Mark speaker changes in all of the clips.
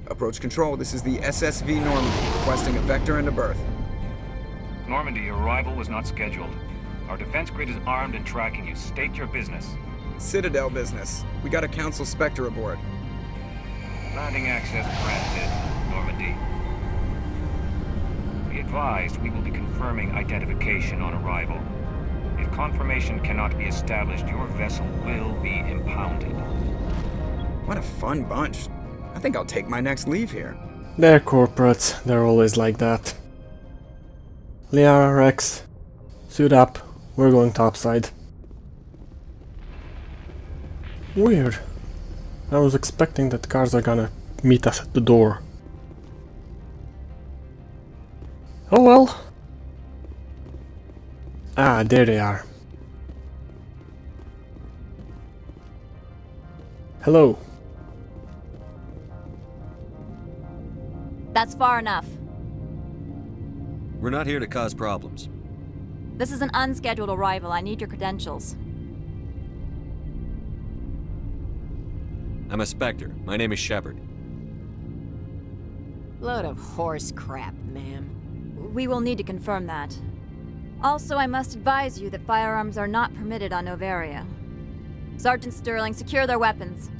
Speaker 1: Approach control, this is the SSV Normandy, requesting a vector and a berth.
Speaker 2: Normandy, your arrival was not scheduled. Our defense grid is armed and tracking you. State your business.
Speaker 1: Citadel business. We got a Council Spectre aboard.
Speaker 2: Landing access granted, Normandy. Be advised, we will be confirming identification on arrival. If confirmation cannot be established, your vessel will be impounded.
Speaker 1: What a fun bunch. I think I'll take my next leave here.
Speaker 3: They're corporates, they're always like that. Liara, Rex, suit up, we're going topside. Weird. I was expecting that cars are gonna meet us at the door. Oh well. Ah, there they are. Hello.
Speaker 4: That's far enough.
Speaker 5: We're not here to cause problems.
Speaker 4: This is an unscheduled arrival. I need your credentials.
Speaker 5: I'm a Spectre. My name is Shepard.
Speaker 6: Load of horse crap, ma'am.
Speaker 4: We will need to confirm that. Also, I must advise you that firearms are not permitted on Noveria. Sergeant Sterling, secure their weapons.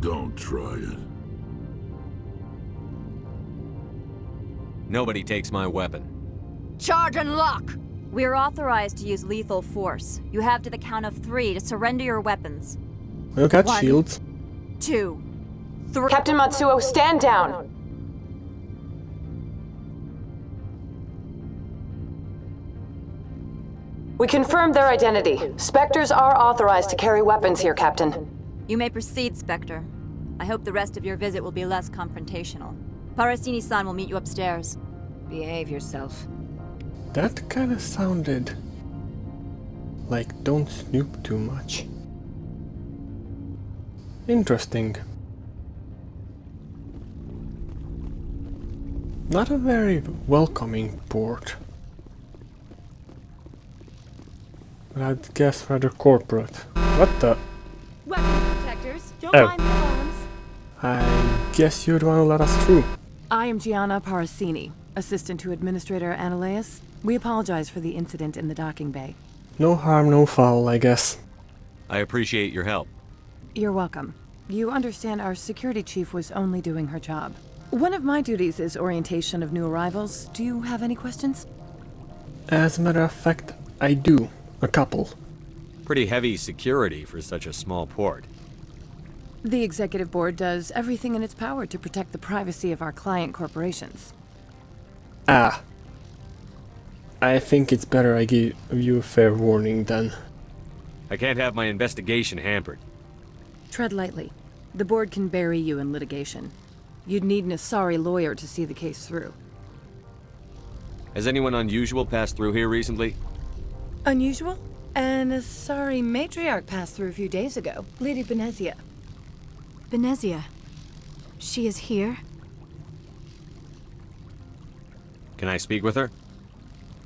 Speaker 7: Don't try it.
Speaker 5: Nobody takes my weapon.
Speaker 6: Charge and lock!
Speaker 4: We're authorized to use lethal force. You have to the count of 3 to surrender your weapons.
Speaker 3: We got
Speaker 4: 1,
Speaker 3: shields.
Speaker 4: 2, 3.
Speaker 8: Captain Matsuo, stand down! We confirmed their identity. Spectres are authorized to carry weapons here, Captain.
Speaker 4: You may proceed, Spectre. I hope the rest of your visit will be less confrontational. Parasini-san will meet you upstairs.
Speaker 6: Behave yourself.
Speaker 3: That kinda sounded like don't snoop too much. Interesting. Not a very welcoming port. But I'd guess rather corporate. What the?
Speaker 6: Weapons detectors, don't
Speaker 3: Oh.
Speaker 6: mind the alarms.
Speaker 3: I guess you'd want to let us through.
Speaker 9: I am Gianna Parasini, assistant to Administrator Analeas. We apologize for the incident in the docking bay.
Speaker 3: No harm, no foul, I guess.
Speaker 5: I appreciate your help.
Speaker 9: You're welcome. You understand our security chief was only doing her job. One of my duties is orientation of new arrivals. Do you have any questions?
Speaker 3: As a matter of fact, I do. A couple.
Speaker 5: Pretty heavy security for such a small port.
Speaker 9: The executive board does everything in its power to protect the privacy of our client corporations.
Speaker 3: Ah. I think it's better I give you a fair warning then.
Speaker 5: I can't have my investigation hampered.
Speaker 9: Tread lightly. The board can bury you in litigation. You'd need an Asari lawyer to see the case through.
Speaker 5: Has anyone unusual passed through here recently?
Speaker 9: Unusual? An Asari matriarch passed through a few days ago. Lady Benezia.
Speaker 10: Benezia. She is here?
Speaker 5: Can I speak with her?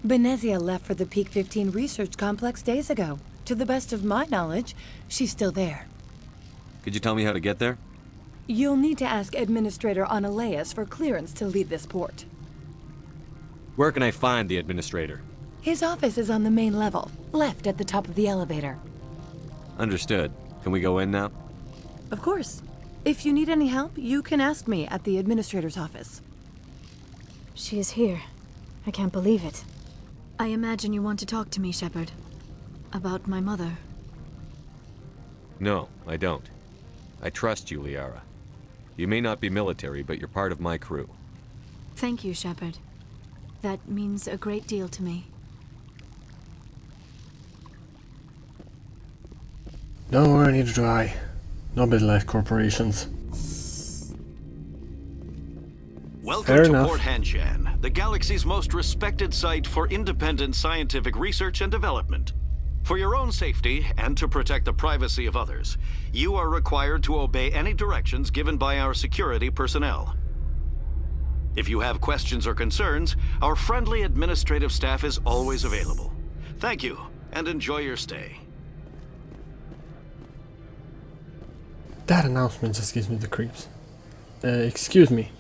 Speaker 9: Benezia left for the Peak 15 research complex days ago. To the best of my knowledge, she's still there.
Speaker 5: Could you tell me how to get there?
Speaker 9: You'll need to ask Administrator Analeas for clearance to leave this port.
Speaker 5: Where can I find the administrator?
Speaker 9: His office is on the main level, left at the top of the elevator.
Speaker 5: Understood. Can we go in now?
Speaker 9: Of course. If you need any help, you can ask me at the administrator's office.
Speaker 10: She is here. I can't believe it. I imagine you want to talk to me, Shepard. About my mother.
Speaker 5: No, I don't. I trust you, Liara. You may not be military, but you're part of my crew.
Speaker 10: Thank you, Shepard. That means a great deal to me.
Speaker 3: Nowhere near dry. Nobody likes corporations.
Speaker 11: Welcome
Speaker 3: Fair
Speaker 11: to
Speaker 3: enough.
Speaker 11: Port Hanshan, the galaxy's most respected site for independent scientific research and development. For your own safety and to protect the privacy of others, you are required to obey any directions given by our security personnel. If you have questions or concerns, our friendly administrative staff is always available. Thank you, and enjoy your stay.
Speaker 3: That announcement just gives me the creeps. Excuse me.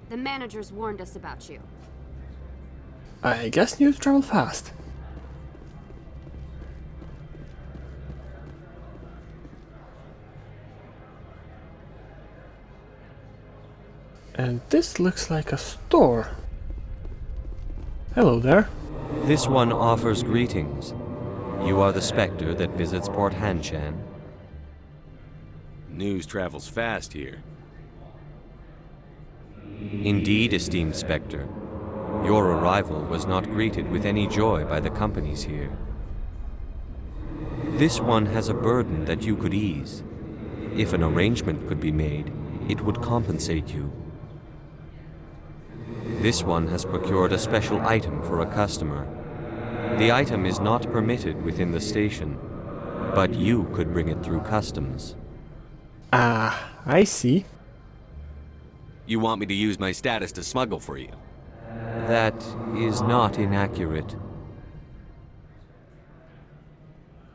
Speaker 12: The managers warned us about you.
Speaker 3: I guess news travel fast. And this looks like a store. Hello there.
Speaker 5: This one offers greetings. You are the Spectre that visits Port Hanshan.
Speaker 13: News travels fast here.
Speaker 5: Indeed, esteemed Spectre. Your arrival was not greeted with any joy by the companies here. This one has a burden that you could ease. If an arrangement could be made, it would compensate you. This one has procured a special item for a customer. The item is not permitted within the station, but you could bring it through customs.
Speaker 3: Ah, I see.
Speaker 13: You want me to use my status to smuggle for you?
Speaker 5: That is not inaccurate.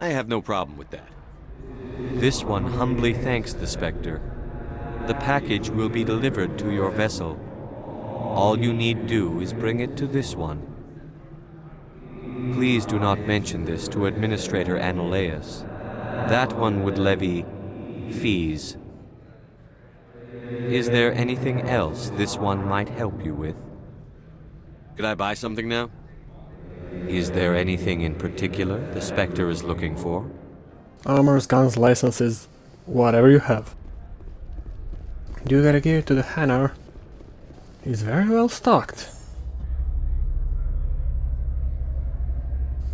Speaker 13: I have no problem with that.
Speaker 5: This one humbly thanks the Spectre. The package will be delivered to your vessel. All you need do is bring it to this one. Please do not mention this to Administrator Analeus. That one would levy fees. Is there anything else this one might help you with?
Speaker 13: Could I buy something now?
Speaker 5: Is there anything in particular the Spectre is looking for?
Speaker 3: Armors, guns, licenses, whatever you have. Do gotta give it to the Hanar. He's very well stocked.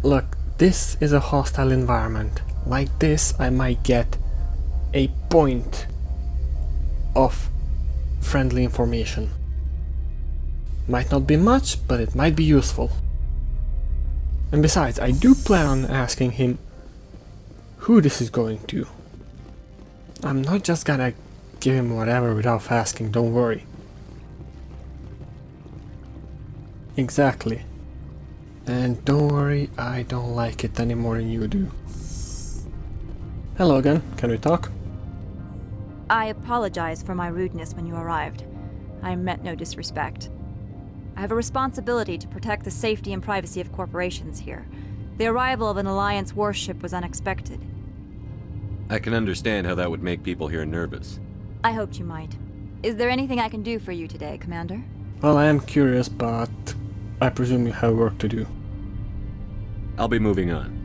Speaker 3: Look, this is a hostile environment. Like this, I might get a point of friendly information. Might not be much, but it might be useful. And besides, I do plan on asking him who this is going to. I'm not just gonna give him whatever without asking, don't worry. Exactly. And don't worry, I don't like it any more than you do. Hello again, can we talk?
Speaker 4: I apologize for my rudeness when you arrived. I meant no disrespect. I have a responsibility to protect the safety and privacy of corporations here. The arrival of an Alliance warship was unexpected.
Speaker 13: I can understand how that would make people here nervous.
Speaker 4: I hoped you might. Is there anything I can do for you today, Commander?
Speaker 3: Well, I am curious, but I presume you have work to do.
Speaker 13: I'll be moving on.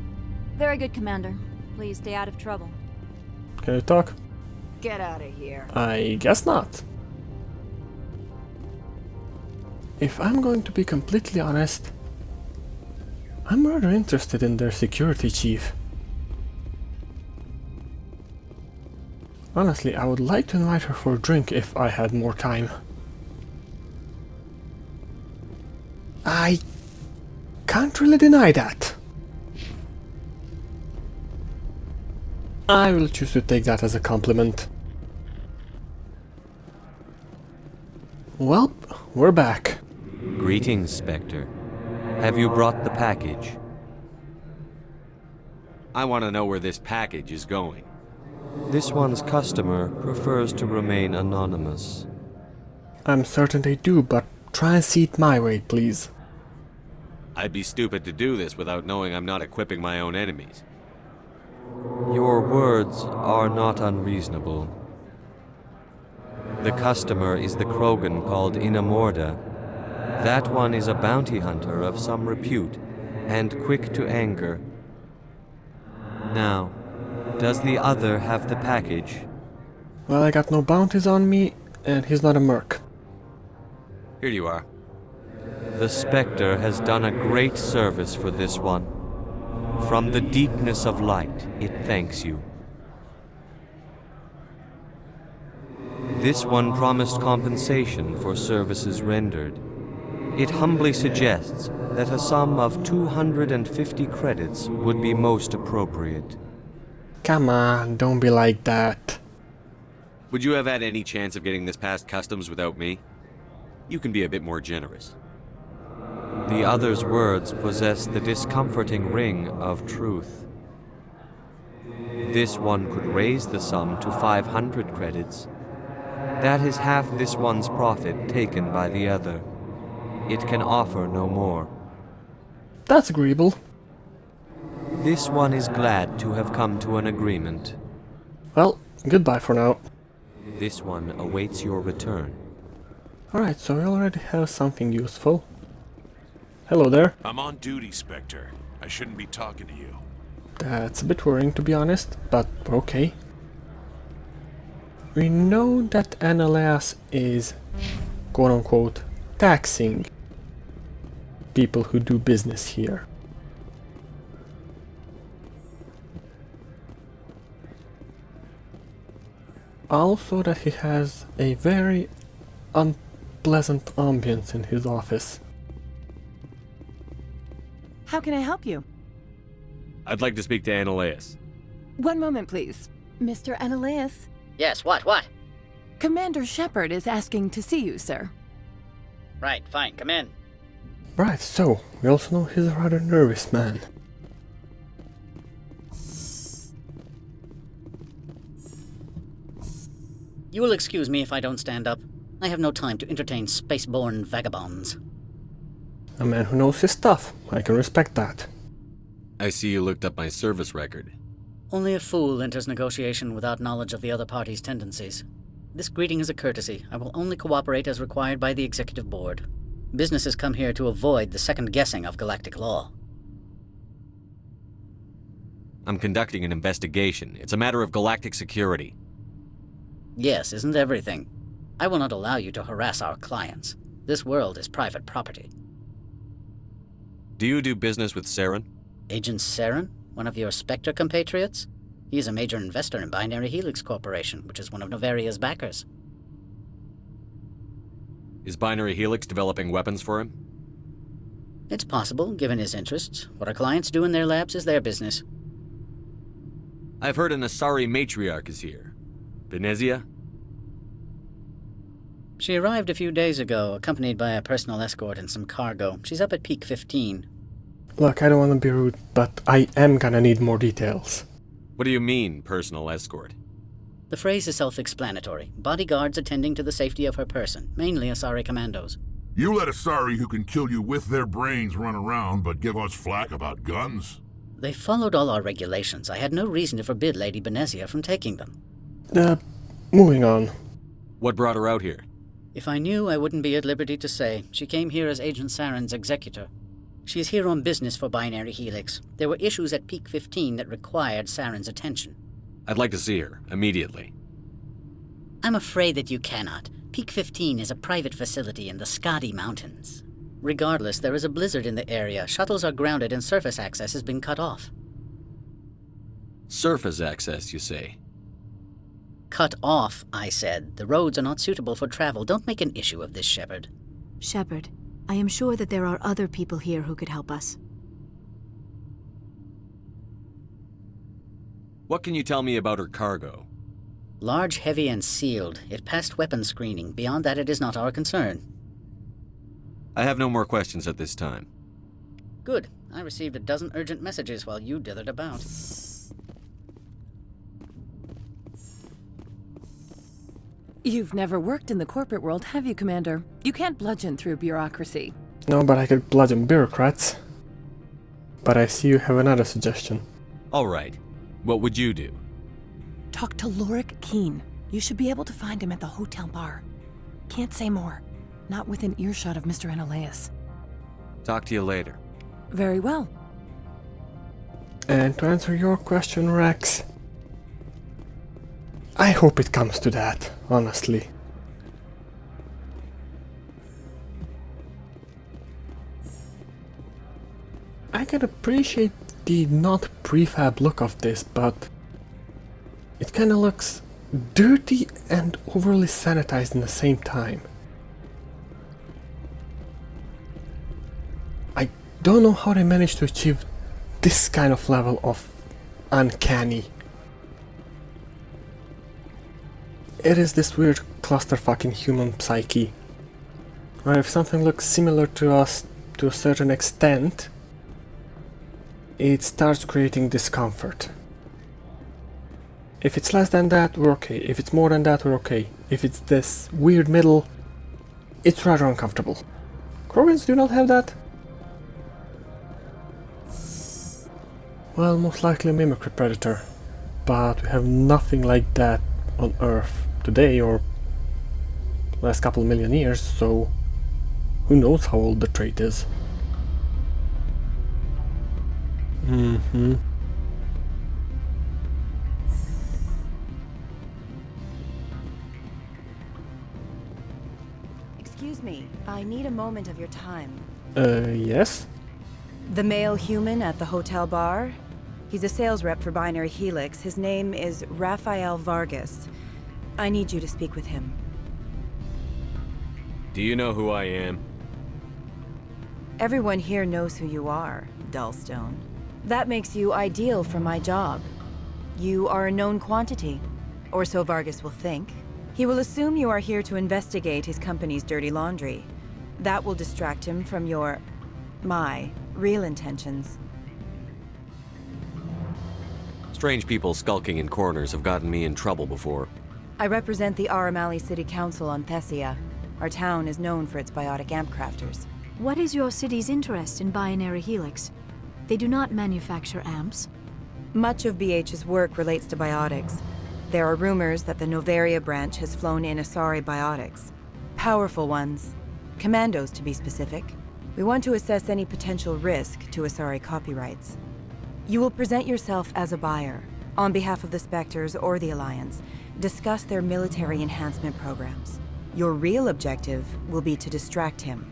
Speaker 4: Very good, Commander. Please stay out of trouble.
Speaker 3: Can we talk?
Speaker 6: Get out of here.
Speaker 3: I guess not. If I'm going to be completely honest, I'm rather interested in their security chief. Honestly, I would like to invite her for a drink if I had more time. I can't really deny that. I will choose to take that as a compliment. Well, we're back.
Speaker 5: Greetings, Spectre. Have you brought the package?
Speaker 13: I want to know where this package is going.
Speaker 5: This one's customer prefers to remain anonymous.
Speaker 3: I'm certain they do, but try and see it my way, please.
Speaker 13: I'd be stupid to do this without knowing I'm not equipping my own enemies.
Speaker 5: Your words are not unreasonable. The customer is the Krogan called Inamorda. That one is a bounty hunter of some repute, and quick to anger. Now, does the other have the package?
Speaker 3: Well, I got no bounties on me, and he's not a merc.
Speaker 13: Here you are.
Speaker 5: The Spectre has done a great service for this one. From the deepness of light, it thanks you. This one promised compensation for services rendered. It humbly suggests that a sum of 250 credits would be most appropriate.
Speaker 3: Come on, don't be like that.
Speaker 13: Would you have had any chance of getting this past customs without me? You can be a bit more generous.
Speaker 5: The other's words possess the discomforting ring of truth. This one could raise the sum to 500 credits. That is half this one's profit taken by the other. It can offer no more.
Speaker 3: That's agreeable.
Speaker 5: This one is glad to have come to an agreement.
Speaker 3: Well, goodbye for now.
Speaker 5: This one awaits your return.
Speaker 3: Alright, so we already have something useful. Hello there.
Speaker 7: I'm on duty, Spectre. I shouldn't be talking to you.
Speaker 3: That's a bit worrying, to be honest, but okay. We know that Annaleas is, quote-unquote, taxing people who do business here. Also that he has a very unpleasant ambience in his office.
Speaker 9: How can I help you?
Speaker 13: I'd like to speak to Annaleas.
Speaker 9: One moment, please. Mr. Annaleas?
Speaker 14: Yes, what?
Speaker 9: Commander Shepard is asking to see you, sir.
Speaker 14: Right, fine, come in.
Speaker 3: Right, so, we also know he's a rather nervous man.
Speaker 14: You will excuse me if I don't stand up. I have no time to entertain spaceborne vagabonds.
Speaker 3: A man who knows his stuff. I can respect that.
Speaker 13: I see you looked up my service record.
Speaker 14: Only a fool enters negotiation without knowledge of the other party's tendencies. This greeting is a courtesy. I will only cooperate as required by the Executive Board. Businesses come here to avoid the second guessing of galactic law.
Speaker 13: I'm conducting an investigation. It's a matter of galactic security.
Speaker 14: Yes, isn't everything? I will not allow you to harass our clients. This world is private property.
Speaker 13: Do you do business with Saren?
Speaker 14: Agent Saren? One of your Spectre compatriots? He is a major investor in Binary Helix Corporation, which is one of Noveria's backers.
Speaker 13: Is Binary Helix developing weapons for him?
Speaker 14: It's possible, given his interests. What our clients do in their labs is their business.
Speaker 13: I've heard an Asari matriarch is here. Benezia?
Speaker 14: She arrived a few days ago, accompanied by a personal escort and some cargo. She's up at Peak 15.
Speaker 3: Look, I don't want to be rude, but I am gonna need more details.
Speaker 13: What do you mean, personal escort?
Speaker 14: The phrase is self-explanatory. Bodyguards attending to the safety of her person, mainly Asari commandos.
Speaker 7: You let Asari who can kill you with their brains run around, but give us flack about guns?
Speaker 14: They followed all our regulations. I had no reason to forbid Lady Benezia from taking them.
Speaker 3: Moving on.
Speaker 13: What brought her out here?
Speaker 14: If I knew, I wouldn't be at liberty to say. She came here as Agent Saren's executor. She is here on business for Binary Helix. There were issues at Peak 15 that required Saren's attention.
Speaker 13: I'd like to see her, immediately.
Speaker 14: I'm afraid that you cannot. Peak 15 is a private facility in the Skadi Mountains. Regardless, there is a blizzard in the area. Shuttles are grounded and surface access has been cut off.
Speaker 13: Surface access, you say?
Speaker 14: Cut off, I said. The roads are not suitable for travel. Don't make an issue of this, Shepard.
Speaker 10: Shepard, I am sure that there are other people here who could help us.
Speaker 13: What can you tell me about her cargo?
Speaker 14: Large, heavy, and sealed. It passed weapons screening. Beyond that, it is not our concern.
Speaker 13: I have no more questions at this time.
Speaker 14: Good. I received a dozen urgent messages while you dithered about.
Speaker 9: You've never worked in the corporate world, have you, Commander? You can't bludgeon through bureaucracy.
Speaker 3: No, but I could bludgeon bureaucrats. But I see you have another suggestion.
Speaker 13: All right. What would you do?
Speaker 9: Talk to Lorik Keen. You should be able to find him at the hotel bar. Can't say more. Not within earshot of Mr. Annaleas.
Speaker 13: Talk to you later.
Speaker 9: Very well.
Speaker 3: And to answer your question, Rex, I hope it comes to that, honestly. I can appreciate the not prefab look of this, but it kinda looks dirty and overly sanitized in the same time. I don't know how they managed to achieve this kind of level of uncanny. It is this weird clusterfuck in human psyche, where if something looks similar to us to a certain extent, it starts creating discomfort. If it's less than that, we're okay. If it's more than that, we're okay. If it's this weird middle, it's rather uncomfortable. Krogans do not have that? Well, most likely a mimicry predator. But we have nothing like that on Earth today or last couple million years, so who knows how old the trait is.
Speaker 6: Excuse me, I need a moment of your time.
Speaker 3: Yes?
Speaker 6: The male human at the hotel bar? He's a sales rep for Binary Helix. His name is Rafael Vargas. I need you to speak with him.
Speaker 13: Do you know who I am?
Speaker 6: Everyone here knows who you are, Dullstone. That makes you ideal for my job. You are a known quantity, or so Vargas will think. He will assume you are here to investigate his company's dirty laundry. That will distract him from my real intentions.
Speaker 13: Strange people skulking in corners have gotten me in trouble before.
Speaker 6: I represent the Aramali City Council on Thessia. Our town is known for its biotic amp crafters.
Speaker 10: What is your city's interest in Binary Helix? They do not manufacture amps.
Speaker 6: Much of BH's work relates to biotics. There are rumors that the Noveria branch has flown in Asari biotics. Powerful ones. Commandos, to be specific. We want to assess any potential risk to Asari copyrights. You will present yourself as a buyer, on behalf of the Spectres or the Alliance. Discuss their military enhancement programs. Your real objective will be to distract him.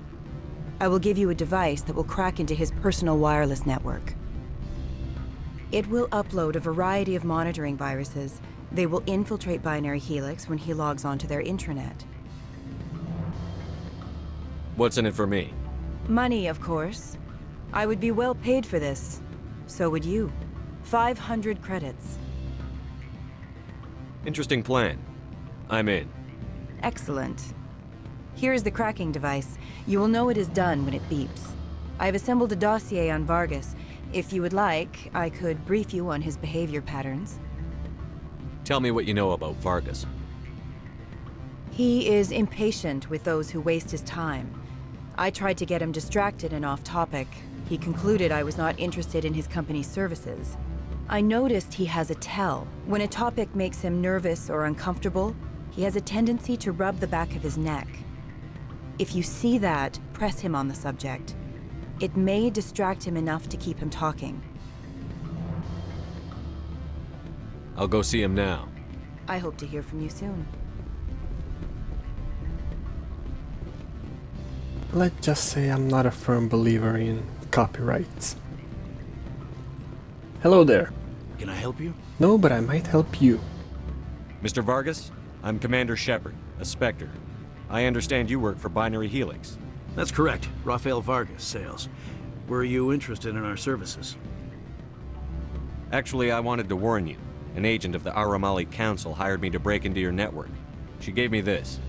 Speaker 6: I will give you a device that will crack into his personal wireless network. It will upload a variety of monitoring viruses. They will infiltrate Binary Helix when he logs onto their intranet.
Speaker 13: What's in it for me?
Speaker 6: Money, of course. I would be well paid for this. So would you. 500 credits.
Speaker 13: Interesting plan. I'm in.
Speaker 6: Excellent. Here is the cracking device. You will know it is done when it beeps. I have assembled a dossier on Vargas. If you would like, I could brief you on his behavior patterns.
Speaker 13: Tell me what you know about Vargas.
Speaker 6: He is impatient with those who waste his time. I tried to get him distracted and off topic. He concluded I was not interested in his company's services. I noticed he has a tell. When a topic makes him nervous or uncomfortable, he has a tendency to rub the back of his neck. If you see that, press him on the subject. It may distract him enough to keep him talking.
Speaker 13: I'll go see him now.
Speaker 6: I hope to hear from you soon.
Speaker 3: Let's just say I'm not a firm believer in copyrights. Hello there.
Speaker 15: Can I help you?
Speaker 3: No, but I might help you.
Speaker 13: Mr. Vargas, I'm Commander Shepard, a Spectre. I understand you work for Binary Helix.
Speaker 15: That's correct. Rafael Vargas, sales. Were you interested in our services?
Speaker 13: Actually, I wanted to warn you. An agent of the Aramali Council hired me to break into your network. She gave me this.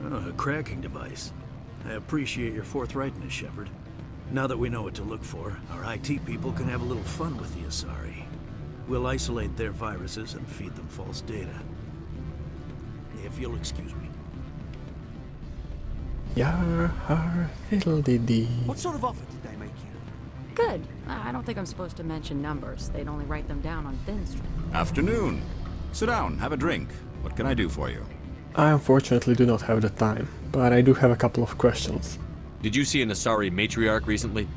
Speaker 15: Oh, a cracking device. I appreciate your forthrightness, Shepard. Now that we know what to look for, our IT people can have a little fun with the Asari. We'll isolate their viruses and feed them false data. If you'll excuse me.
Speaker 3: Yar har fiddle-dee-dee.
Speaker 16: What sort of offer did they make you?
Speaker 12: Good. I don't think I'm supposed to mention numbers. They'd only write them down on thin string.
Speaker 17: Afternoon. Sit down, have a drink. What can I do for you?
Speaker 3: I unfortunately do not have the time, but I do have a couple of questions.
Speaker 13: Did you see an Asari matriarch recently?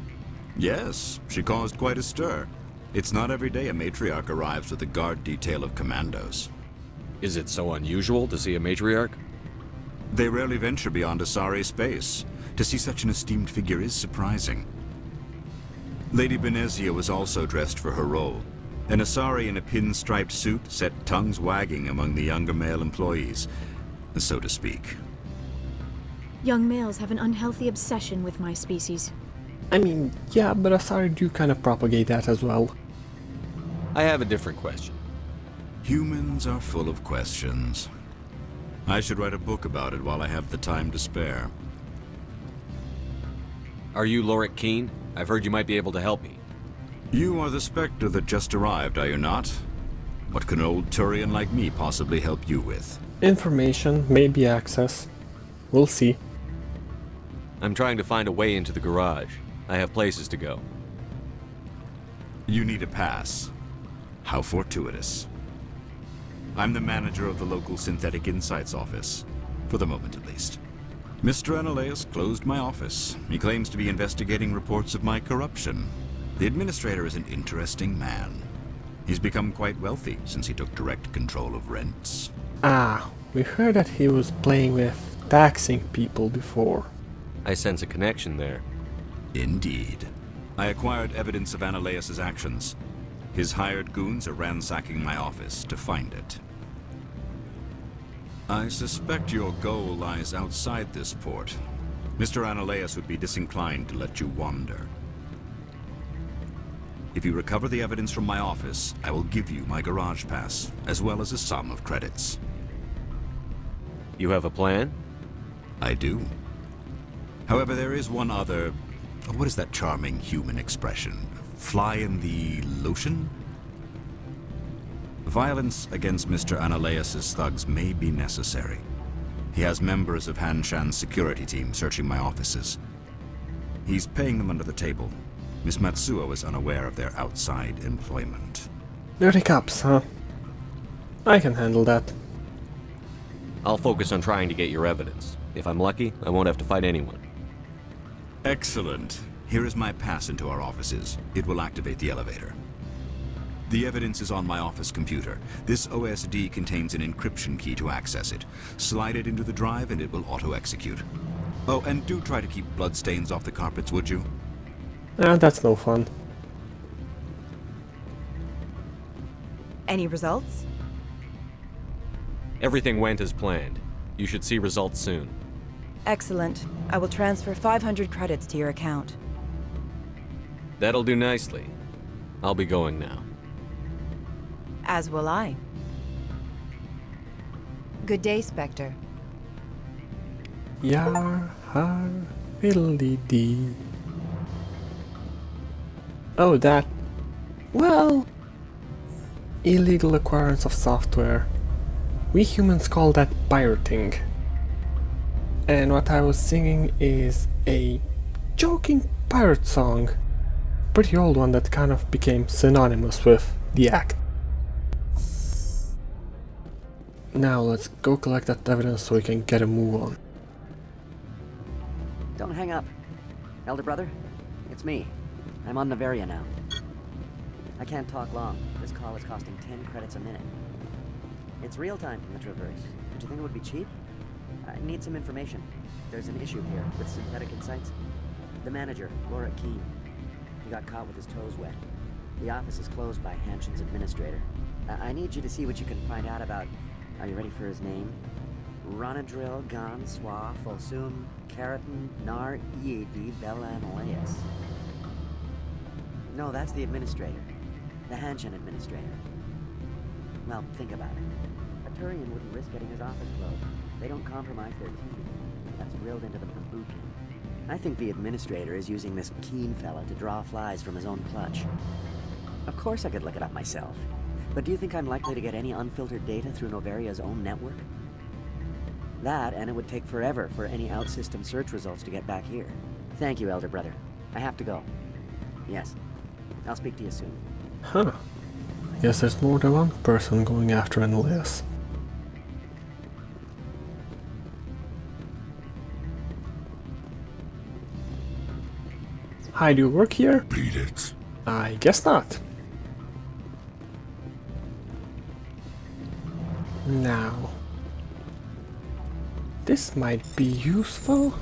Speaker 17: Yes, she caused quite a stir. It's not every day a matriarch arrives with a guard detail of commandos.
Speaker 13: Is it so unusual to see a matriarch?
Speaker 17: They rarely venture beyond Asari space. To see such an esteemed figure is surprising. Lady Benezia was also dressed for her role. An Asari in a pinstriped suit set tongues wagging among the younger male employees, so to speak.
Speaker 10: Young males have an unhealthy obsession with my species.
Speaker 3: I mean, yeah, but Asari do kind of propagate that as well.
Speaker 13: I have a different question.
Speaker 17: Humans are full of questions. I should write a book about it while I have the time to spare.
Speaker 13: Are you Lorik Keen? I've heard you might be able to help me.
Speaker 17: You are the Spectre that just arrived, are you not? What can an old Turian like me possibly help you with?
Speaker 3: Information, maybe access. We'll see.
Speaker 13: I'm trying to find a way into the garage. I have places to go.
Speaker 17: You need a pass. How fortuitous. I'm the manager of the local Synthetic Insights office. For the moment, at least. Mr. Analaeus closed my office. He claims to be investigating reports of my corruption. The administrator is an interesting man. He's become quite wealthy since he took direct control of rents.
Speaker 3: Ah, we heard that he was playing with taxing people before.
Speaker 13: I sense a connection there.
Speaker 17: Indeed. I acquired evidence of Analaeus' actions. His hired goons are ransacking my office to find it. I suspect your goal lies outside this port. Mr. Analaeus would be disinclined to let you wander. If you recover the evidence from my office, I will give you my garage pass, as well as a sum of credits.
Speaker 13: You have a plan?
Speaker 17: I do. However, there is one other... What is that charming human expression? Fly in the lotion? Violence against Mr. Analaeus' thugs may be necessary. He has members of Han Shan's security team searching my offices. He's paying them under the table. Miss Matsuo is unaware of their outside employment.
Speaker 3: Dirty cops, huh? I can handle that.
Speaker 13: I'll focus on trying to get your evidence. If I'm lucky, I won't have to fight anyone.
Speaker 17: Excellent. Here is my pass into our offices. It will activate the elevator. The evidence is on my office computer. This OSD contains an encryption key to access it. Slide it into the drive and it will auto-execute. Oh, and do try to keep bloodstains off the carpets, would you?
Speaker 3: That's no fun.
Speaker 6: Any results?
Speaker 13: Everything went as planned. You should see results soon.
Speaker 6: Excellent. I will transfer 500 credits to your account.
Speaker 13: That'll do nicely. I'll be going now.
Speaker 6: As will I. Good day, Spectre.
Speaker 3: Yar har fiddly-dee. Oh, that... Well... illegal acquirance of software. We humans call that pirating. And what I was singing is a joking pirate song. Pretty old one that kind of became synonymous with the act. Now let's go collect that evidence so we can get a move on.
Speaker 18: Don't hang up. Elder brother, it's me. I'm on Noveria now. I can't talk long. This call is costing 10 credits a minute. It's real time from the Traverse. Did you think it would be cheap? I need some information. There's an issue here with Synthetic Insights. The manager, Laura Keene. He got caught with his toes wet. The office is closed by Hanshin's administrator. I need you to see what you can find out about... Are you ready for his name? Ronadril Gan Swa Folsum Keratin Nar Iedi Belanaleus. No, that's the administrator. The Hanshin administrator. Well, think about it. A Turian wouldn't risk getting his office closed. They don't compromise their team. That's drilled into them from boot camp. I think the administrator is using this Keene fella to draw flies from his own clutch. Of course I could look it up myself. But do you think I'm likely to get any unfiltered data through Noveria's own network? That, and it would take forever for any out-system search results to get back here. Thank you, Elder Brother. I have to go. Yes. I'll speak to you soon.
Speaker 3: Huh. I guess there's more than one person going after Analaeus. Hi, do you work here?
Speaker 7: Beat it.
Speaker 3: I guess not. Now, this might be useful.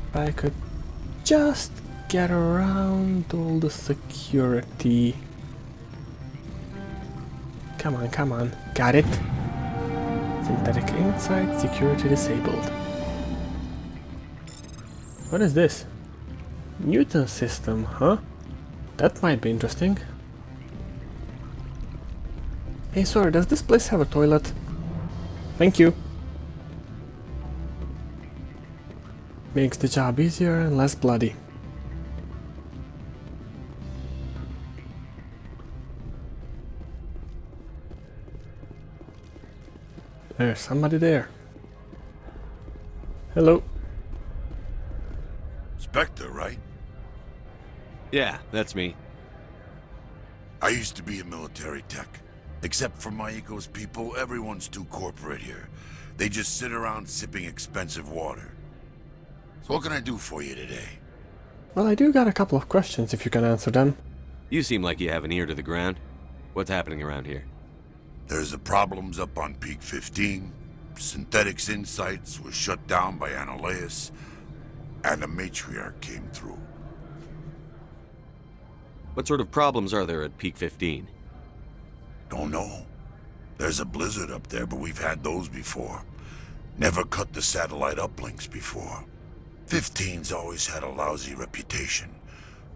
Speaker 3: If I could just get around all the security. Come on, come on. Got it. Synthetic Insight security disabled. What is this? Newton system, huh? That might be interesting. Hey, sorry, does this place have a toilet? Thank you. Makes the job easier and less bloody. There's somebody there. Hello.
Speaker 19: Spectre, right?
Speaker 13: Yeah, that's me.
Speaker 19: I used to be a military tech. Except for my Eco's people, everyone's too corporate here. They just sit around sipping expensive water. So what can I do for you today?
Speaker 3: Well, I do got a couple of questions if you can answer them.
Speaker 13: You seem like you have an ear to the ground. What's happening around here?
Speaker 19: There's the problems up on Peak 15. Synthetics Insights was shut down by Annihilus, and the Matriarch came through.
Speaker 13: What sort of problems are there at Peak 15?
Speaker 19: Don't know. There's a blizzard up there, but we've had those before. Never cut the satellite uplinks before. 15's always had a lousy reputation.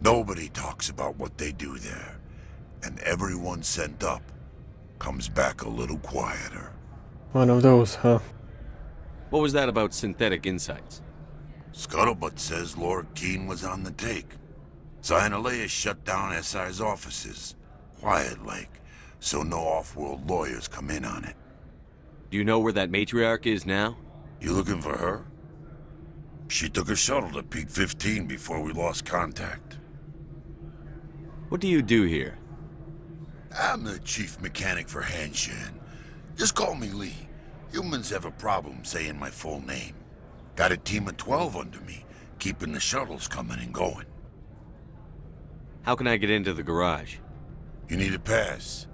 Speaker 19: Nobody talks about what they do there. And everyone sent up comes back a little quieter.
Speaker 3: One of those, huh?
Speaker 13: What was that about Synthetic Insights?
Speaker 19: Scuttlebutt says Lord Keene was on the take. Annihilus shut down SI's offices. Quiet-like. So no off-world lawyers come in on it.
Speaker 13: Do you know where that Matriarch is now?
Speaker 19: You looking for her? She took a shuttle to Peak 15 before we lost contact.
Speaker 13: What do you do here?
Speaker 19: I'm the chief mechanic for Hanshan. Just call me Lee. Humans have a problem saying my full name. Got a team of 12 under me, keeping the shuttles coming and going.
Speaker 13: How can I get into the garage?
Speaker 19: You need a pass.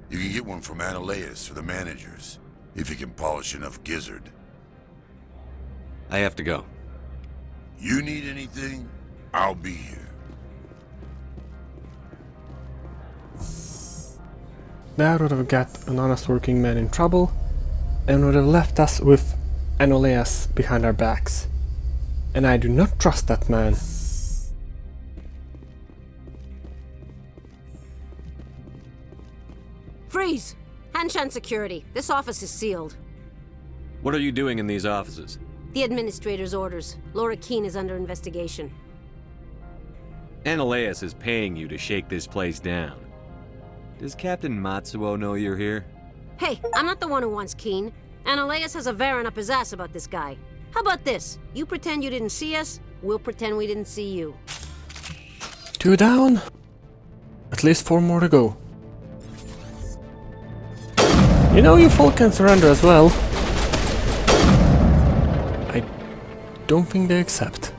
Speaker 19: You can get one from Annihilus or the managers, if you can polish enough gizzard.
Speaker 13: I have to go.
Speaker 19: You need anything, I'll be here.
Speaker 3: That would have got an honest working man in trouble, and would have left us with Annihilus behind our backs. And I do not trust that man.
Speaker 20: Freeze! Hanshan security. This office is sealed.
Speaker 13: What are you doing in these offices?
Speaker 20: The administrator's orders. Laura Keene is under investigation.
Speaker 13: Annihilus is paying you to shake this place down. Does Captain Matsuo know you're here?
Speaker 20: Hey, I'm not the one who wants Keene. Annihilus has a Varen up his ass about this guy. How about this? You pretend you didn't see us, we'll pretend we didn't see you.
Speaker 3: 2 down. At least 4 more to go. You know, you folk can surrender as well. I don't think they accept.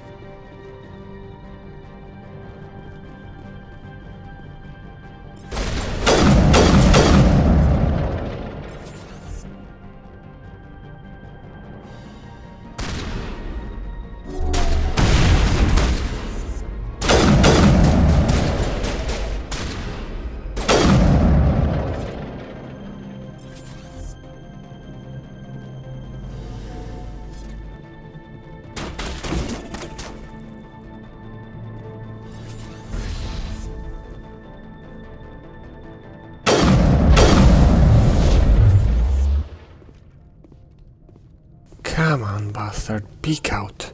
Speaker 3: Come on, bastard, peek out.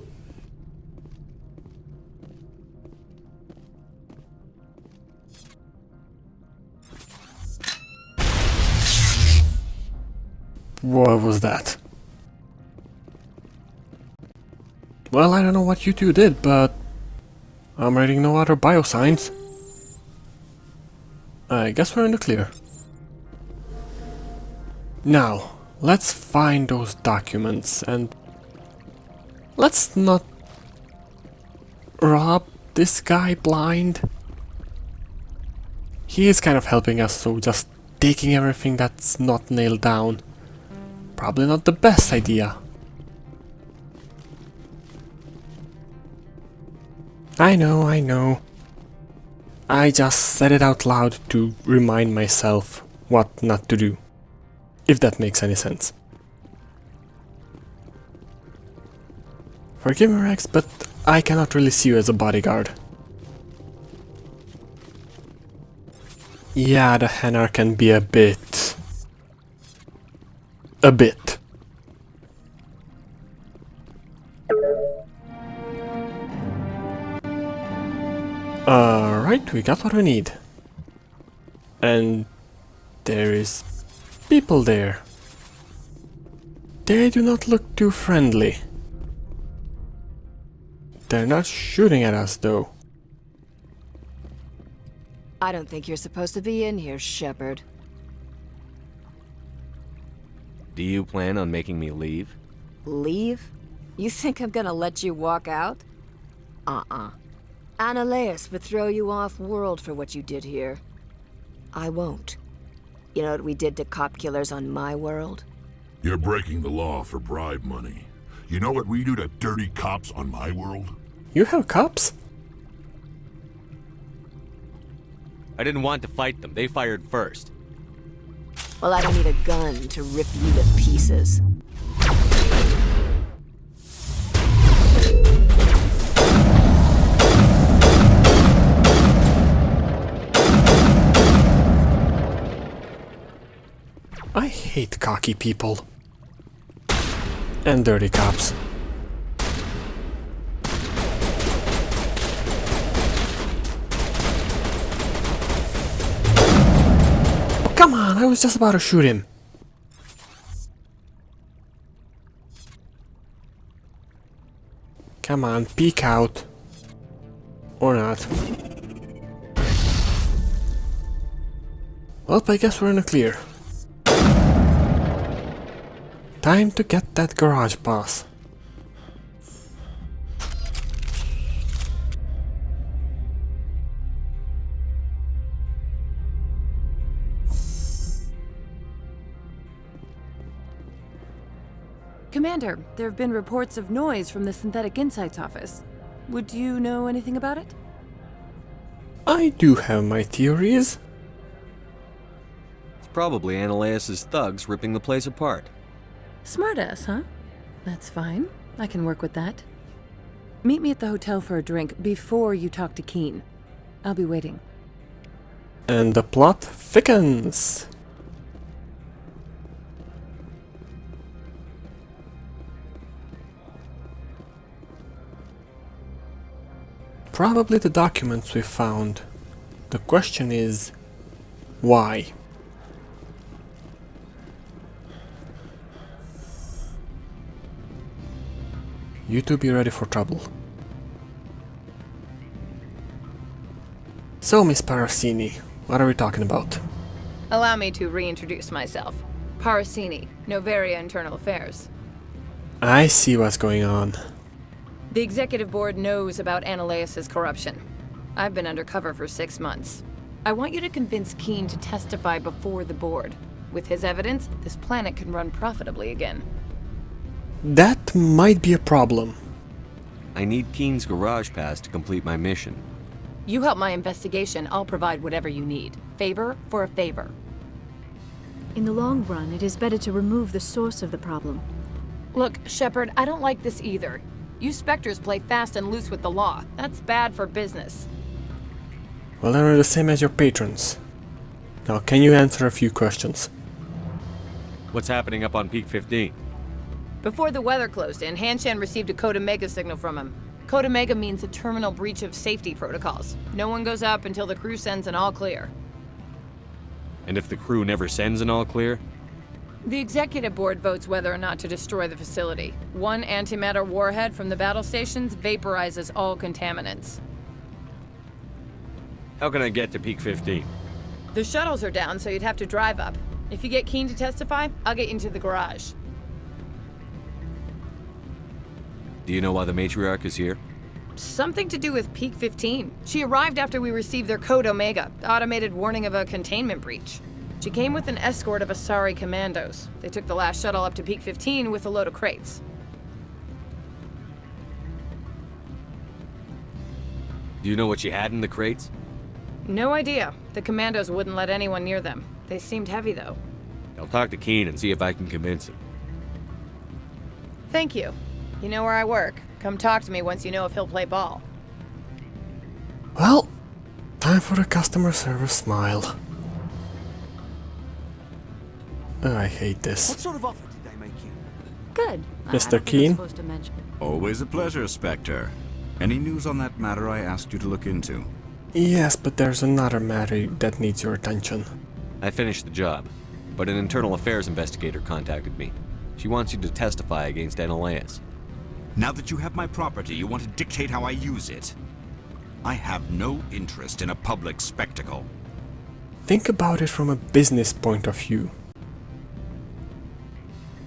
Speaker 3: What was that? Well, I don't know what you two did, but I'm reading no other biosigns. I guess we're in the clear. Now, let's find those documents and let's not rob this guy blind. He is kind of helping us, so just taking everything that's not nailed down. Probably not the best idea. I know. I just said it out loud to remind myself what not to do. If that makes any sense. Forgive me, Rex, but I cannot really see you as a bodyguard. Yeah, the Hanar can be a bit... Alright, we got what we need. And there is people there. They do not look too friendly. They're not shooting at us, though.
Speaker 21: I don't think you're supposed to be in here, Shepard.
Speaker 13: Do you plan on making me leave?
Speaker 21: Leave? You think I'm gonna let you walk out? Annaleus would throw you off-world for what you did here. I won't. You know what we did to cop killers on my world?
Speaker 7: You're breaking the law for bribe money. You know what we do to dirty cops on my world?
Speaker 3: You have cops?
Speaker 13: I didn't want to fight them. They fired first.
Speaker 21: Well, I don't need a gun to rip you to pieces.
Speaker 3: I hate cocky people. And dirty cops. Oh, come on, I was just about to shoot him. Come on, peek out. Or not. Well, I guess we're in the clear. Time to get that garage pass.
Speaker 9: Commander, there have been reports of noise from the Synthetic Insights office. Would you know anything about it?
Speaker 3: I do have my theories.
Speaker 13: It's probably Annaleus' thugs ripping the place apart.
Speaker 9: Smartass, huh? That's fine. I can work with that. Meet me at the hotel for a drink before you talk to Keen. I'll be waiting.
Speaker 3: And the plot thickens. Probably the documents we found. The question is, why? You two be ready for trouble. So, Miss Parasini, what are we talking about?
Speaker 22: Allow me to reintroduce myself. Parasini, Noveria Internal Affairs.
Speaker 3: I see what's going on.
Speaker 22: The Executive Board knows about Annaleus' corruption. I've been undercover for 6 months. I want you to convince Keen to testify before the Board. With his evidence, this planet can run profitably again.
Speaker 3: That might be a problem.
Speaker 13: I need Keen's garage pass to complete my mission.
Speaker 22: You help my investigation, I'll provide whatever you need. Favor for a favor.
Speaker 10: In the long run, it is better to remove the source of the problem.
Speaker 22: Look, Shepard, I don't like this either. You Spectres play fast and loose with the law. That's bad for business.
Speaker 3: Well, they're the same as your patrons. Now, can you answer a few questions?
Speaker 13: What's happening up on Peak 15?
Speaker 22: Before the weather closed in, Hanshan received a Code Omega signal from him. Code Omega means a terminal breach of safety protocols. No one goes up until the crew sends an all clear.
Speaker 13: And if the crew never sends an all clear?
Speaker 22: The Executive Board votes whether or not to destroy the facility. One antimatter warhead from the battle stations vaporizes all contaminants.
Speaker 13: How can I get to Peak 15?
Speaker 22: The shuttles are down, so you'd have to drive up. If you get Keen to testify, I'll get you into the garage.
Speaker 13: Do you know why the matriarch is here?
Speaker 22: Something to do with Peak 15. She arrived after we received their Code Omega, automated warning of a containment breach. She came with an escort of Asari commandos. They took the last shuttle up to Peak 15 with a load of crates.
Speaker 13: Do you know what she had in the crates?
Speaker 22: No idea. The commandos wouldn't let anyone near them. They seemed heavy, though.
Speaker 13: I'll talk to Keen and see if I can convince him.
Speaker 22: Thank you. You know where I work. Come talk to me once you know if he'll play ball.
Speaker 3: Well, time for the customer service smile. I hate this.
Speaker 16: What sort of offer did they make you?
Speaker 21: Good.
Speaker 3: Mr. Keen?
Speaker 17: Always a pleasure, Spectre. Any news on that matter I asked you to look into?
Speaker 3: Yes, but there's another matter that needs your attention.
Speaker 13: I finished the job, but an internal affairs investigator contacted me. She wants you to testify against Analaeus.
Speaker 17: Now that you have my property, you want to dictate how I use it. I have no interest in a public spectacle.
Speaker 3: Think about it from a business point of view.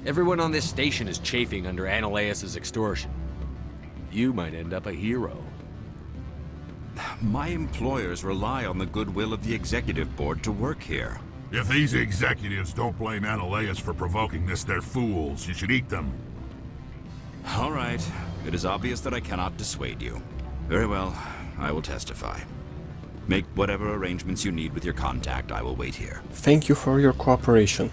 Speaker 13: Everyone on this station is chafing under Analaeus' extortion. You might end up a hero.
Speaker 17: My employers rely on the goodwill of the executive board to work here.
Speaker 7: If these executives don't blame Analaeus for provoking this, they're fools. You should eat them.
Speaker 17: All right. It is obvious that I cannot dissuade you. Very well. I will testify. Make whatever arrangements you need with your contact. I will wait here.
Speaker 3: Thank you for your cooperation.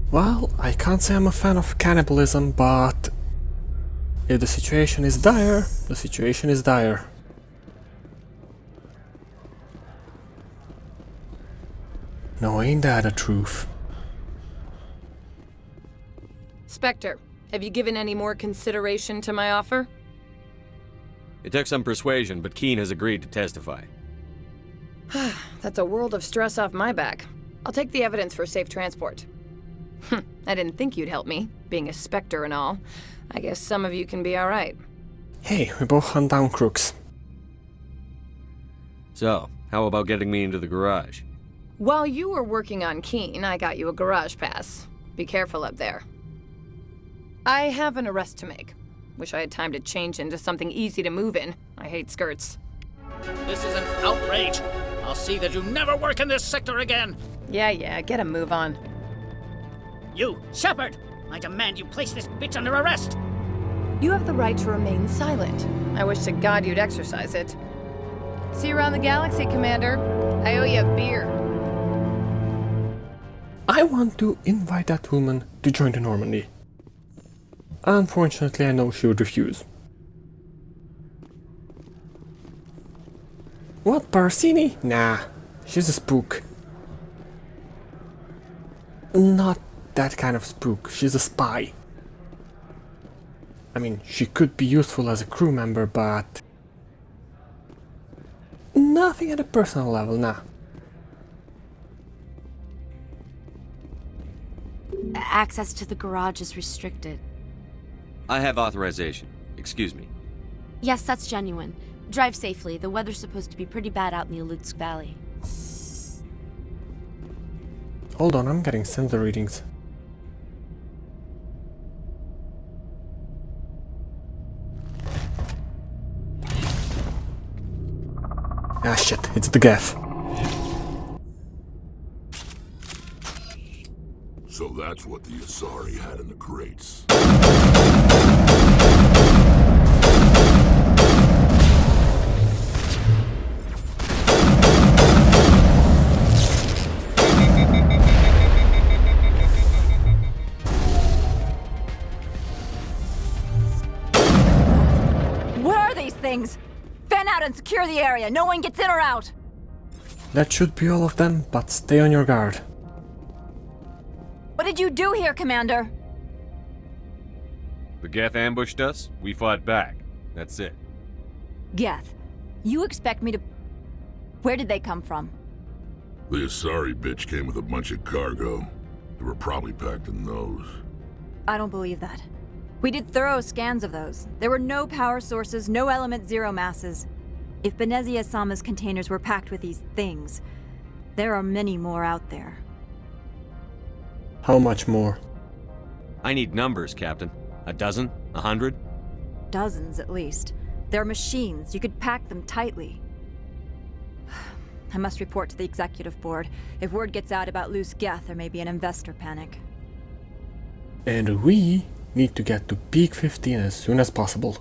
Speaker 3: Well, I can't say I'm a fan of cannibalism, but if the situation is dire, the situation is dire. No, ain't that the truth?
Speaker 22: Spectre, have you given any more consideration to my offer?
Speaker 13: It took some persuasion, but Keen has agreed to testify.
Speaker 22: That's a world of stress off my back. I'll take the evidence for safe transport. I didn't think you'd help me, being a Spectre and all. I guess some of you can be alright.
Speaker 3: Hey, we both hunt down crooks.
Speaker 13: So, how about getting me into the garage?
Speaker 22: While you were working on Keen, I got you a garage pass. Be careful up there. I have an arrest to make. Wish I had time to change into something easy to move in. I hate skirts.
Speaker 14: This is an outrage. I'll see that you never work in this sector again.
Speaker 22: Yeah, get a move on.
Speaker 14: You, Shepard! I demand you place this bitch under arrest!
Speaker 22: You have the right to remain silent. I wish to God you'd exercise it. See you around the galaxy, Commander. I owe you a beer.
Speaker 3: I want to invite that woman to join the Normandy. Unfortunately, I know she would refuse. What, Parsini? Nah, she's a spook. Not that kind of spook, she's a spy. I mean, she could be useful as a crew member, but nothing at a personal level, nah.
Speaker 4: Access to the garage is restricted.
Speaker 13: I have authorization. Excuse me.
Speaker 4: Yes, that's genuine. Drive safely. The weather's supposed to be pretty bad out in the Alutsk Valley.
Speaker 3: Hold on, I'm getting sensor readings. Ah shit, it's the gaff.
Speaker 7: So that's what the Asari had in the crates.
Speaker 4: What are these things? Fan out and secure the area. No one gets in or out.
Speaker 3: That should be all of them, but stay on your guard.
Speaker 4: What did you do here, Commander?
Speaker 13: The Geth ambushed us, we fought back. That's it.
Speaker 4: Geth, you expect me to... Where did they come from?
Speaker 7: The Asari bitch came with a bunch of cargo. They were probably packed in those.
Speaker 4: I don't believe that. We did thorough scans of those. There were no power sources, no element zero masses. If Benezia Sama's containers were packed with these things, there are many more out there.
Speaker 3: How much more?
Speaker 13: I need numbers, Captain. A dozen? 100?
Speaker 4: Dozens, at least. They're machines. You could pack them tightly. I must report to the executive board. If word gets out about loose Geth, there may be an investor panic.
Speaker 3: And we need to get to Peak 15 as soon as possible.